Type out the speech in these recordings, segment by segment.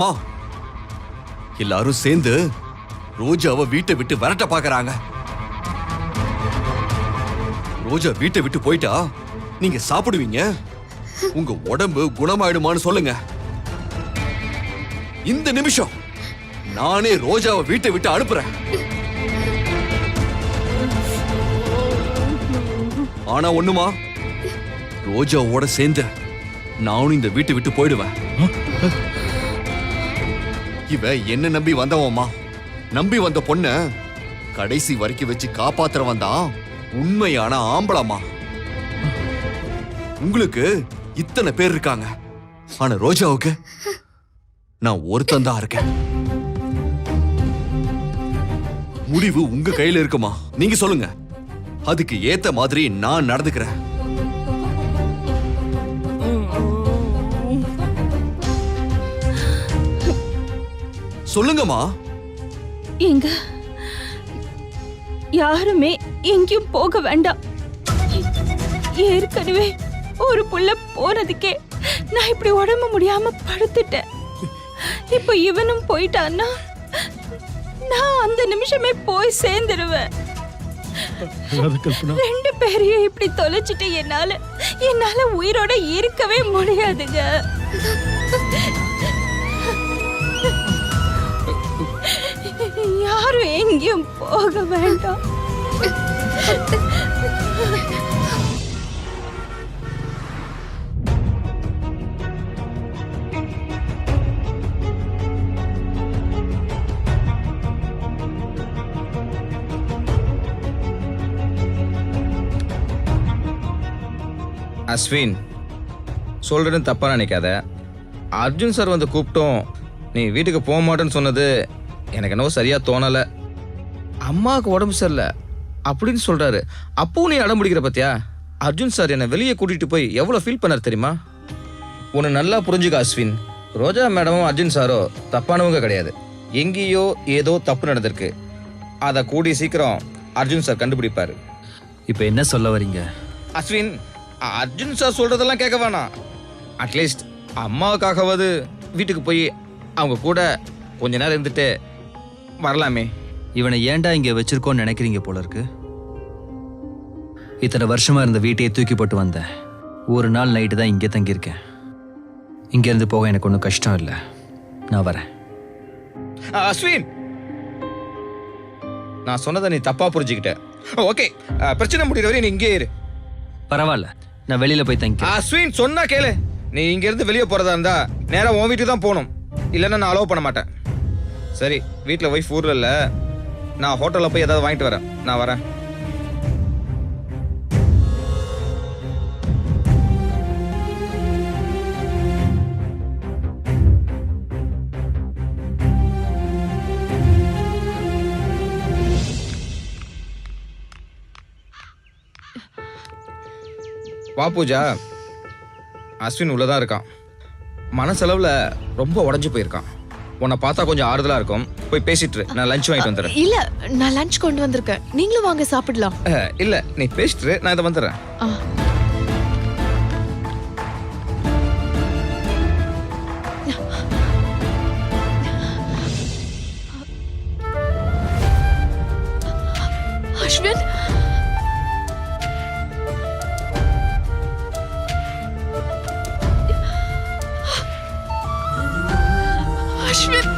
மா, எல்லாரும் சேர்ந்து ரோஜாவை வீட்டை விட்டு விரட்ட பாக்குறாங்க. ரோஜா வீட்டை விட்டு போயிட்டா நீங்க சாப்பிடுவீங்க, உங்க உடம்பு குணமாயிடுமான்னு சொல்லுங்க. இந்த நிமிஷம் நானே ரோஜாவை வீட்டை விட்டு அனுப்புறேன். ஆனா ஒண்ணுமா, ரோஜாவோட சேர்ந்து நானும் இந்த வீட்டை விட்டு போயிடுவேன். இவ என்ன நம்பி வந்தவம்மா, நம்பி வந்த பொண்ண கடைசி வரைக்கும் வச்சு காப்பாத்துறவன் தான் உண்மையான ஆம்பளமா. உங்களுக்கு இத்தனை பேர் இருக்காங்க, ஆனா ரோஜாவுக்கு நான் ஒருத்தன் தான் இருக்கேன். முடிவு உங்க கையில இருக்குமா? நீங்க சொல்லுங்க, அதுக்கு ஏத்த மாதிரி நான் நடந்துக்கிறேன். சொல்லுங்கம்மா. எங்க யாருமே எங்கேயும் போக வேண்டாம். ஏற்கனவே ஒரு புள்ள போனதுக்கே நான் இப்படி உடம்பு முடியாம படுத்துட்டேன். இப்போ இவனும் போயிட்டான்னா நான் அந்த நிமிஷமே போய் சேர்ந்துடுவேன். ரெண்டு பேரையும் இப்படி தொலைச்சிட்டு என்னால உயிரோட இருக்கவே முடியாதுங்க. யாரும் எங்கேயும் போக வேண்டாம். அஸ்வின், சொல்றேன்னு தப்பா நினைக்காத. அர்ஜுன் சார் வந்து கூப்பிட்டோம், நீ வீட்டுக்கு போக மாட்டேன்னு சொன்னது எனக்கு என்னவோ சரியா தோணல. அம்மாவுக்கு உடம்பு சரியில்லை அப்படின்னு சொல்றாரு, அப்போ நீ அடம் பிடிக்கிற பத்தியா? அர்ஜுன் சார் என்னை வெளியே கூட்டிட்டு போய் எவ்வளவு ஃபீல் பண்ணார் தெரியுமா? உன்னை நல்லா புரிஞ்சுக்க அஸ்வின், ரோஜா மேடமும் அர்ஜுன் சாரோ தப்பானவங்க கிடையாது. எங்கேயோ ஏதோ தப்பு நடந்திருக்கு, அதை கூடி சீக்கிரம் அர்ஜுன் சார் கண்டுபிடிப்பாரு. இப்போ என்ன சொல்ல வரீங்க? அஸ்வின், அர்ஜுன் சார் சொல்றதெல்லாம் கேட்க வேணாம். அட்லீஸ்ட் அம்மாவுக்காகவாது வீட்டுக்கு போய் அவங்க கூட கொஞ்ச நேரம் இருந்துட்டு வரலாமே. இவனை ஏன்டா இங்க வச்சிருக்கோன்னு நினைக்கிறீங்க போல இருக்கு. இத்தனை வருஷமா இருந்த வீட்டையே தூக்கி போட்டு வந்தேன். ஒரு நாள் நைட்டு தான் இங்கே தங்கியிருக்கேன். இங்க இருந்து போக எனக்கு ஒன்றும் கஷ்டம் இல்லை. நான் வரேன். அஸ்வின், நான் சொன்னதை நீ தப்பா புரிஞ்சுக்கிட்ட. ஓகே, பிரச்சனை முடிகிற வரை நீ இங்கே இரு. பரவாயில்ல, நான் வெளியில போய் தங்கி. அஸ்வின், சொன்னா கேளு. நீ இங்க இருந்து வெளியே போறதா இருந்தா நேரா உன் வீட்டுக்கு தான் போகணும், இல்லைன்னா நான் அலோவ் பண்ண மாட்டேன். சரி, வீட்டில் ஒய்ஃப் ஊர்ல இல்ல, நான் ஹோட்டல்ல போய் ஏதாவது வாங்கிட்டு வரேன். நான் வரேன். வா பூஜா. அஸ்வின் உள்ளதான் இருக்கான். மனசளவுல ரொம்ப உடஞ்சு போயிருக்கான். உன்னை பார்த்தா கொஞ்சம் ஆறுதலா இருக்கும். போய் பேசிட்டு நான் லஞ்ச் வாங்கிட்டு வந்துடுறேன். இல்ல, நான் லஞ்ச் கொண்டு வந்திருக்கேன், நீங்களும் வாங்க சாப்பிடலாம். இல்ல, நீ பேசிட்டு நான் இதை வந்துடுறேன். அஸ்வின், அஸ்வின்,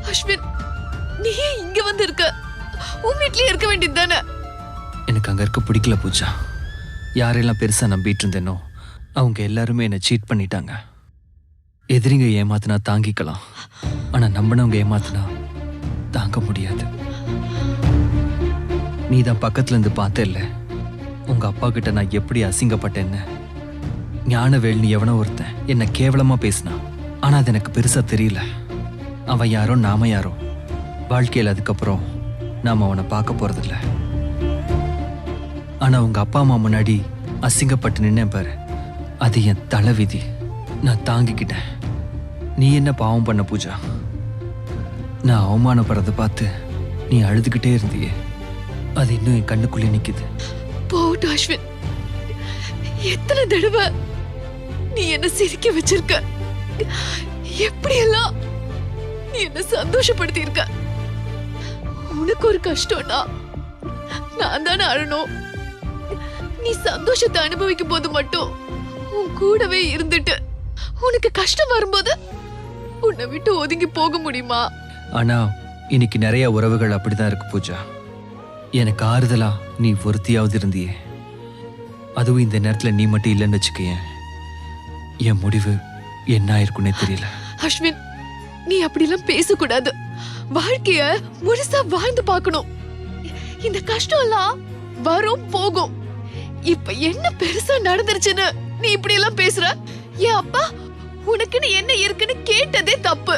அஸ்வின், நீ ஏன் இங்க வந்து இருக்க? உன் வீட்லயே இருக்க வேண்டியது தானே? எனக்கு அங்க இருக்க பிடிக்கல பூஜா. யாரெல்லாம் பெருசா நம்பிட்டு இருந்தேனோ அவங்க எல்லாருமே என்னை சீட் பண்ணிட்டாங்க. எதிரிங்க ஏமாத்தினா தாங்கிக்கலாம், ஆனா நம்பினவங்க ஏமாத்தினா தாங்க முடியாது. நீ தான் பக்கத்துல இருந்து பார்த்த இல்ல உங்க அப்பா கிட்ட நான் எப்படி அசிங்கப்பட்டேன்னு. ஞானவேல்னு எவனோ ஒருத்தன் என்ன கேவலமா பேசினான், ஆனா அது எனக்கு பெருசா தெரியல. அவன் யாரோ நாம யாரோ. வாழ்க்கையில் அதுக்கப்புறம் நாம அவனை பார்க்க போறதில்ல. ஆனா உங்க அப்பா அம்மா முன்னாடி அசிங்கப்பட்டு நின்னேன் பாரு, அது என் தலைவிதி. நான் தாங்கிக்கிட்டேன். நீ என்ன பாவம் பண்ண பூஜா? நான் அவமானப்படுறத பார்த்து நீ அழுதுகிட்டே இருந்தியே, அது இன்னும் என் கண்ணுக்குள்ளே நிக்குது. போகட்டும் அஸ்வின். எத்தனை தடவை நீ என்ன சிரிக்க வச்சிருக்க, எப்படியெல்லாம் நீ என்ன சந்தோஷப்படுத்தி இருக்க. உனக்கு ஒரு கஷ்டம்னா நான் தானே அழணும். நீ சந்தோஷத்தை அனுபவிக்கும் போது மட்டும் உன் கூடவே இருந்துட்டு உனக்கு கஷ்டம் வரும்போது உன்னை விட்டு ஒதுங்கி போக முடியுமா? ஆனா இன்னைக்கு நிறைய உறவுகள் அப்படிதான் இருக்கு பூஜா. எனக்கு ஆறுதலா நீ ஒருத்தியாவது இருந்தியே, அதுவும் இந்த நேரத்துல நீ மட்டும் இல்லைன்னு வச்சுக்கேன், என் முடிவு என்ன ஆயிருக்குன்னே தெரியல. அஸ்வின், நீ அப்படிலாம் பேசக்கூடாது. வாழ்க்கைய முழுசா வாழ்ந்து பார்க்கணும். இந்த கஷ்டம் எல்லாம் வரும் போகும். இப்ப என்ன பெருசா நடந்துருச்சுன்னு நீ இப்படி எல்லாம் பேசுற? என் அப்பா உனக்குன்னு என்ன இருக்குன்னு கேட்டதே தப்பு.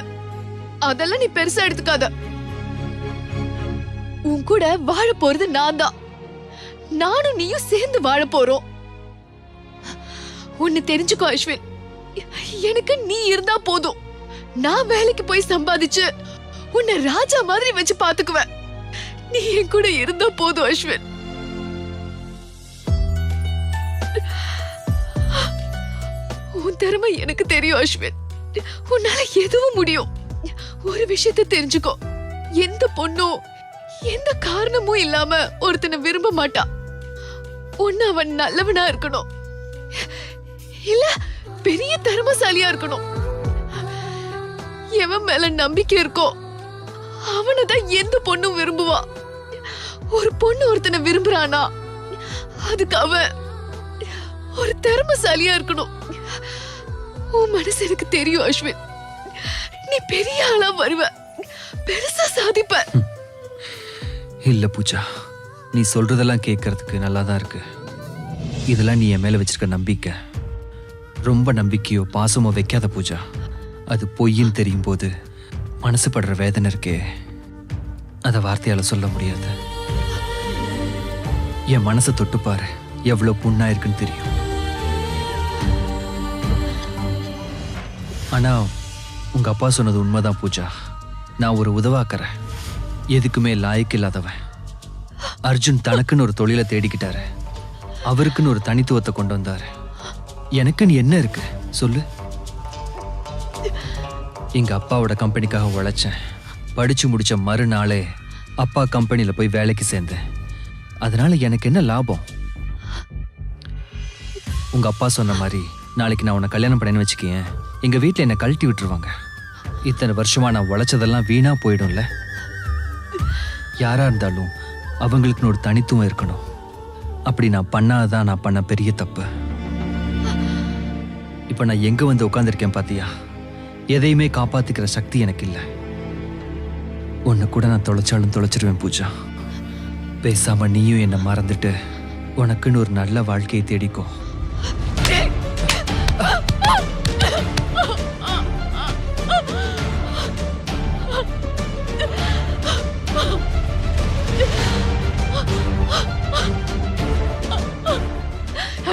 அதெல்லாம் நீ பெருசா எடுத்துக்காத. உன் கூட வாழ போறது நான் தான். நானும் நீயும் சேர்ந்து வாழ போறோம். ஒன்னு தெரிஞ்சுக்கோ அஸ்வின், எனக்கு நீ இருந்தா போதும். நான் வேலைக்கு போய் சம்பாதிச்சு உன்னை ராஜா மாதிரி வச்சு பாத்துக்குவேன். நீ என் கூட இருந்தா போதும் அஸ்வின். உன் திறமை எனக்கு தெரியும் அஸ்வின். உன்னால எதுவும் முடியும். ஒரு விஷயத்தை தெரிஞ்சுக்கோ, எந்த பொண்ணும் எந்த காரணமும் இல்லாம ஒருத்தனை விரும்ப மாட்டா. ஒன்னு அவன் நல்லவனா இருக்கணும், இல்ல பெரிய திறமைசாலியா இருக்கணும். எவன் மேல நம்பிக்கை இருக்கோ அவனதான் எந்த பொண்ணும் விரும்புவா. ஒரு பொண்ணு ஒருத்தனை விரும்புறானா அதுக்கு அவன் ஒரு திறமைசாலியா இருக்கணும். உன் மனசு எனக்கு தெரியும் அஸ்வின். நீ பெரிய ஆளா வருவ, பெருசா சாதிப்ப. இல்ல பூஜா, நீ சொல்றதெல்லாம் கேட்கறதுக்கு நல்லா தான் இருக்கு. இதெல்லாம் நீ என் மேல வச்சிருக்க நம்பிக்கை. ரொம்ப நம்பிக்கையோ பாசமோ வைக்காத பூஜா. அது பொய்ன்னு தெரியும் போது மனசு படுற வேதனை இருக்கே, அதை வார்த்தையால சொல்ல முடியாது. என் மனசை தொட்டுப்பாரு, எவ்வளவு புண்ணா இருக்குன்னு தெரியும். ஆனா உங்க அப்பா சொன்னது உண்மைதான் பூஜா. நான் ஒரு உதவாக்கறேன், எதுக்குமே லாய்க்கு இல்லாதவன். அர்ஜுன் தனக்குன்னு ஒரு தொழிலை தேடிக்கிட்டாரு, அவருக்குன்னு ஒரு தனித்துவத்தை கொண்டு வந்தாரு. எனக்குன்னு என்ன இருக்கு சொல்லு? எங்க அப்பாவோட கம்பெனிக்காக உழைச்சேன். படிச்சு முடிச்ச மறுநாளே அப்பா கம்பெனியில போய் வேலைக்கு சேர்ந்தேன். அதனால எனக்கு என்ன லாபம்? உங்க அப்பா சொன்ன மாதிரி நாளைக்கு நான் உன்னை கல்யாணம் பண்ணேன்னு வச்சுக்கேன், எங்க வீட்டுல என்னை கழட்டி விட்டுருவாங்க. இத்தனை வருஷமா நான் உழைச்சதெல்லாம் வீணா போயிடும்ல. யாரா இருந்தாலும் அவங்களுக்குன்னு ஒரு தனித்துவம் இருக்கணும். அப்படி நான் பண்ணாதான் நான் பண்ண பெரிய தப்பு. இப்ப நான் எங்க வந்து உட்கார்ந்திருக்கேன் பாத்தியா? எதையுமே காப்பாத்திக்கிற சக்தி எனக்கு இல்லை. உன்னை கூட நான் தொலைச்சாலும் தொலைச்சிருவேன் பூஜா. பேசாம நீயும் என்னை மறந்துட்டு உனக்குன்னு ஒரு நல்ல வாழ்க்கையை தேடிக்கோ.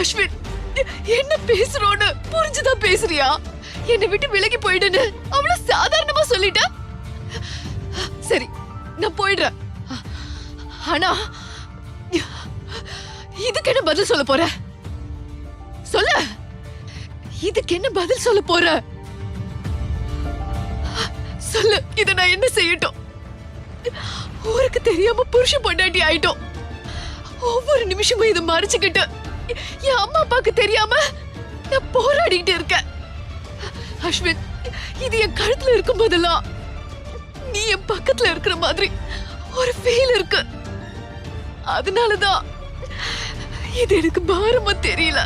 அஸ்வின், என்ன பேசுறோன்னு புரிஞ்சுதான் பேசுறியா? என்னை விட்டு விலகி போயிடுன்னு அவ்வளவு சாதாரணமா சொல்லிட்ட. சரி, நான் போயிடுறேன். ஆனா இதுக்கு என்ன பதில் சொல்ல போற? சொல்ல, இதுக்கு என்ன பதில் சொல்ல போற? சொல்லு, இத நான் என்ன செய்யட்டும்? ஊருக்கு தெரியாம புருஷ பொண்டாட்டி ஆயிட்டோம். ஒவ்வொரு நிமிஷமும் இதை மறைச்சுக்கிட்டு என் அம்மா அப்பாக்கு தெரியாம நான் போராடிட்டு இருக்கேன். அஸ்வின், இது என் கழுத்துல இருக்கும் போதெல்லாம் நீ என் பக்கத்துல இருக்கிற மாதிரி ஒரு ஃபீல் இருக்கு. அதனாலதான் இது எனக்கு பாரமா தெரியல.